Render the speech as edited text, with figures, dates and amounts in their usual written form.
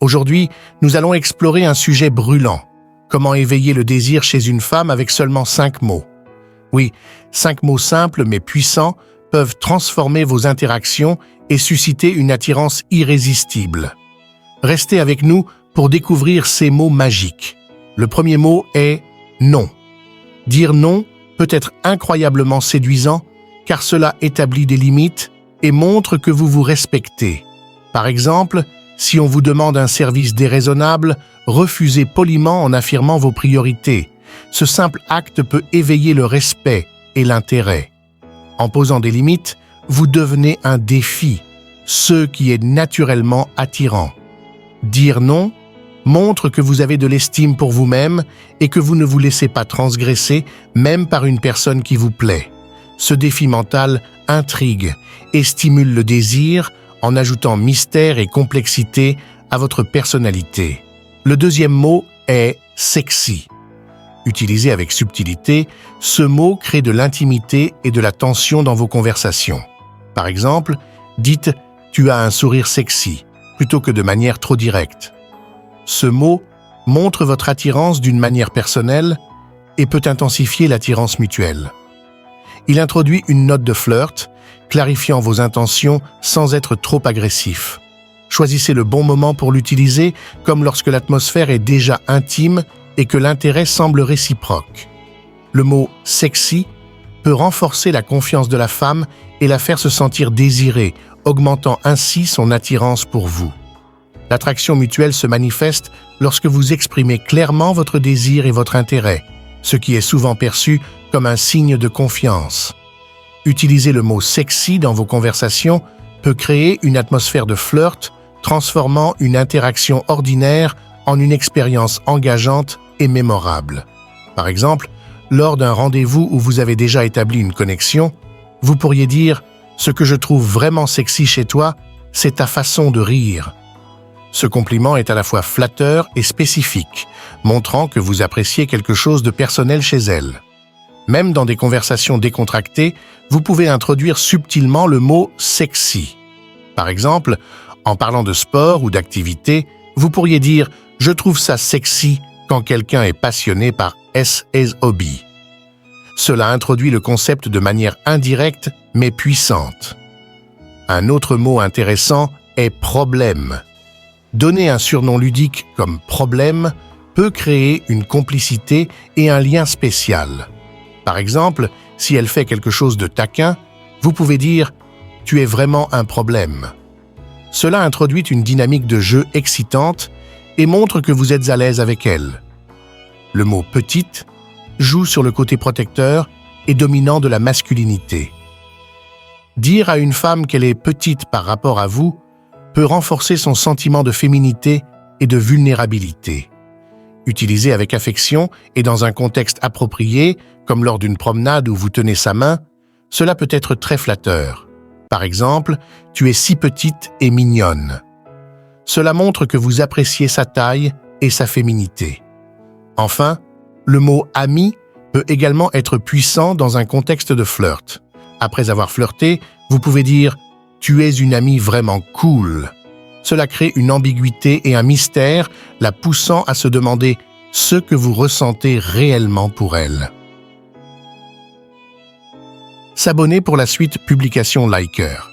Aujourd'hui, nous allons explorer un sujet brûlant. Comment éveiller le désir chez une femme avec seulement 5 mots. Oui, 5 mots simples mais puissants peuvent transformer vos interactions et susciter une attirance irrésistible. Restez avec nous pour découvrir ces mots magiques. Le premier mot est « non ». Dire non peut être incroyablement séduisant car cela établit des limites et montre que vous vous respectez. Par exemple, si on vous demande un service déraisonnable, refusez poliment en affirmant vos priorités. Ce simple acte peut éveiller le respect et l'intérêt. En posant des limites, vous devenez un défi, ce qui est naturellement attirant. Dire non montre que vous avez de l'estime pour vous-même et que vous ne vous laissez pas transgresser, même par une personne qui vous plaît. Ce défi mental intrigue et stimule le désir en ajoutant mystère et complexité à votre personnalité. Le deuxième mot est « sexy ». Utilisé avec subtilité, ce mot crée de l'intimité et de la tension dans vos conversations. Par exemple, dites « tu as un sourire sexy » plutôt que de manière trop directe. Ce mot montre votre attirance d'une manière personnelle et peut intensifier l'attirance mutuelle. Il introduit une note de flirt, clarifiant vos intentions sans être trop agressif. Choisissez le bon moment pour l'utiliser, comme lorsque l'atmosphère est déjà intime et que l'intérêt semble réciproque. Le mot « sexy » peut renforcer la confiance de la femme et la faire se sentir désirée, augmentant ainsi son attirance pour vous. L'attraction mutuelle se manifeste lorsque vous exprimez clairement votre désir et votre intérêt, ce qui est souvent perçu comme un signe de confiance. Utiliser le mot « sexy » dans vos conversations peut créer une atmosphère de flirt, transformant une interaction ordinaire en une expérience engageante et mémorable. Par exemple, lors d'un rendez-vous où vous avez déjà établi une connexion, vous pourriez dire « Ce que je trouve vraiment sexy chez toi, c'est ta façon de rire ». Ce compliment est à la fois flatteur et spécifique, montrant que vous appréciez quelque chose de personnel chez elle. Même dans des conversations décontractées, vous pouvez introduire subtilement le mot « sexy ». Par exemple, en parlant de sport ou d'activité, vous pourriez dire « Je trouve ça sexy quand quelqu'un est passionné par his hobby ». Cela introduit le concept de manière indirecte mais puissante. Un autre mot intéressant est « problème ». Donner un surnom ludique comme « problème » peut créer une complicité et un lien spécial. Par exemple, si elle fait quelque chose de taquin, vous pouvez dire « Tu es vraiment un problème ». Cela introduit une dynamique de jeu excitante et montre que vous êtes à l'aise avec elle. Le mot « petite » joue sur le côté protecteur et dominant de la masculinité. Dire à une femme qu'elle est petite par rapport à vous peut renforcer son sentiment de féminité et de vulnérabilité. Utilisé avec affection et dans un contexte approprié, comme lors d'une promenade où vous tenez sa main, cela peut être très flatteur. Par exemple, « Tu es si petite et mignonne ». Cela montre que vous appréciez sa taille et sa féminité. Enfin, le mot « ami » peut également être puissant dans un contexte de flirt. Après avoir flirté, vous pouvez dire « Tu es une amie vraiment cool ». Cela crée une ambiguïté et un mystère, la poussant à se demander ce que vous ressentez réellement pour elle. S'abonner pour la suite publication Liker.